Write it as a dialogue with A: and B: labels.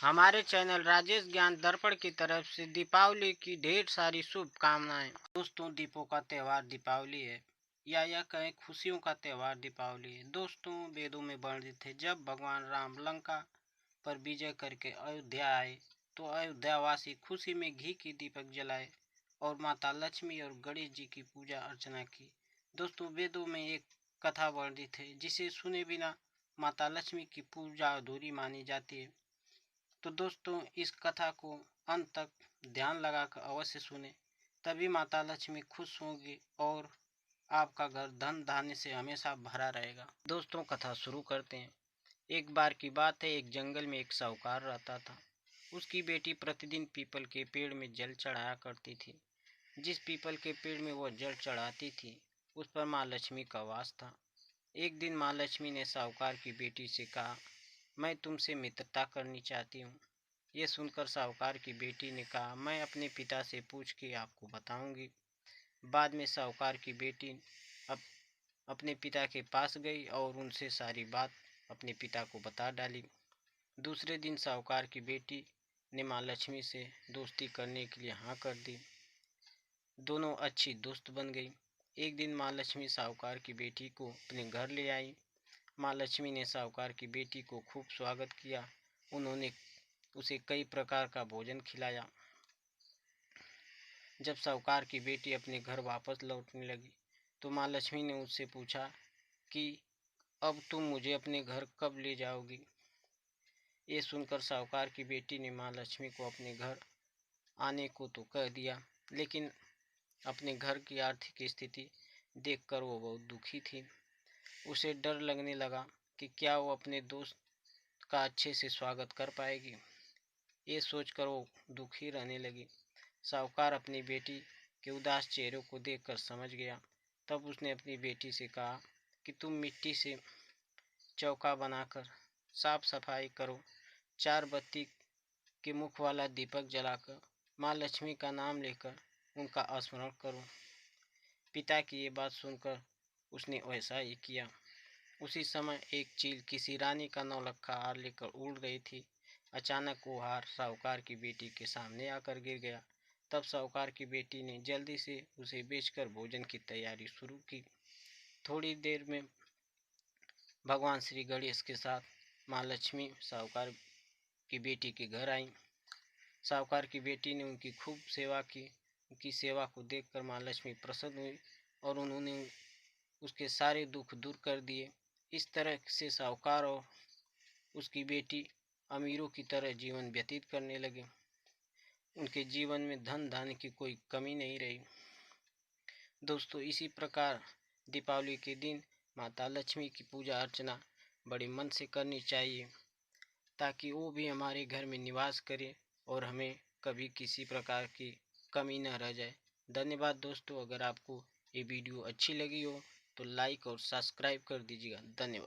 A: हमारे चैनल राजेश ज्ञान दर्पण की तरफ से दीपावली की ढेर सारी शुभकामनाएं। दोस्तों, दीपों का त्यौहार दीपावली है, या कहें खुशियों का त्यौहार दीपावली है। दोस्तों, वेदों में वर्णित है, जब भगवान राम लंका पर विजय करके अयोध्या आए तो अयोध्यावासी खुशी में घी की दीपक जलाए और माता लक्ष्मी और गणेश जी की पूजा अर्चना की। दोस्तों, वेदों में एक कथा वर्णित है जिसे सुने बिना माता लक्ष्मी की पूजा अधूरी मानी जाती है। तो दोस्तों, इस कथा को अंत तक ध्यान लगाकर अवश्य सुने, तभी माता लक्ष्मी खुश होंगी और आपका घर धन धान्य से हमेशा भरा रहेगा। दोस्तों, कथा शुरू करते हैं। एक बार की बात है, एक जंगल में एक साहूकार रहता था। उसकी बेटी प्रतिदिन पीपल के पेड़ में जल चढ़ाया करती थी। जिस पीपल के पेड़ में वह जल चढ़ाती थी, उस पर माँ लक्ष्मी का वास था। एक दिन माँ लक्ष्मी ने साहूकार की बेटी से कहा, मैं तुमसे मित्रता करनी चाहती हूँ। ये सुनकर साहूकार की बेटी ने कहा, मैं अपने पिता से पूछ के आपको बताऊंगी। बाद में साहूकार की बेटी अप, अपने पिता के पास गई और उनसे सारी बात अपने पिता को बता डाली। दूसरे दिन साहूकार की बेटी ने माँ लक्ष्मी से दोस्ती करने के लिए हाँ कर दी। दोनों अच्छी दोस्त बन गई। एक दिन माँ लक्ष्मी साहूकार की बेटी को अपने घर ले आई। माँ लक्ष्मी ने साहूकार की बेटी को खूब स्वागत किया। उन्होंने उसे कई प्रकार का भोजन खिलाया। जब साहूकार की बेटी अपने घर वापस लौटने लगी तो माँ लक्ष्मी ने उससे पूछा कि अब तुम मुझे अपने घर कब ले जाओगी। ये सुनकर साहूकार की बेटी ने माँ लक्ष्मी को अपने घर आने को तो कह दिया, लेकिन अपने घर की आर्थिक स्थिति देखकर वो बहुत दुखी थी। उसे डर लगने लगा कि क्या वो अपने दोस्त का अच्छे से स्वागत कर पाएगी। ये सोचकर वो दुखी रहने लगी। साहूकार अपनी बेटी के उदास चेहरे को देखकर समझ गया। तब उसने अपनी बेटी से कहा कि तुम मिट्टी से चौका बनाकर साफ सफाई करो, 4 बत्ती के मुख वाला दीपक जलाकर माँ लक्ष्मी का नाम लेकर उनका स्मरण करो। पिता की ये बात सुनकर उसने वैसा ही किया। उसी समय एक चील किसी रानी का नौलखा हार लेकर उड़ रही थी। अचानक वो हार साहूकार की बेटी के सामने आकर गिर गया। तब साहूकार की बेटी ने जल्दी से उसे बेचकर भोजन की तैयारी शुरू की। थोड़ी देर में भगवान श्री गणेश के साथ माँ लक्ष्मी साहूकार की बेटी के घर आई। साहूकार की बेटी ने उनकी खूब सेवा की। उनकी सेवा को देखकर माँ लक्ष्मी प्रसन्न हुई और उन्होंने उसके सारे दुख दूर कर दिए। इस तरह से साहूकार और उसकी बेटी अमीरों की तरह जीवन व्यतीत करने लगे। उनके जीवन में धन धान्य की कोई कमी नहीं रही। दोस्तों, इसी प्रकार दीपावली के दिन माता लक्ष्मी की पूजा अर्चना बड़े मन से करनी चाहिए, ताकि वो भी हमारे घर में निवास करे और हमें कभी किसी प्रकार की कमी न रह जाए। धन्यवाद दोस्तों। अगर आपको ये वीडियो अच्छी लगी हो तो लाइक और सब्सक्राइब कर दीजिएगा। धन्यवाद।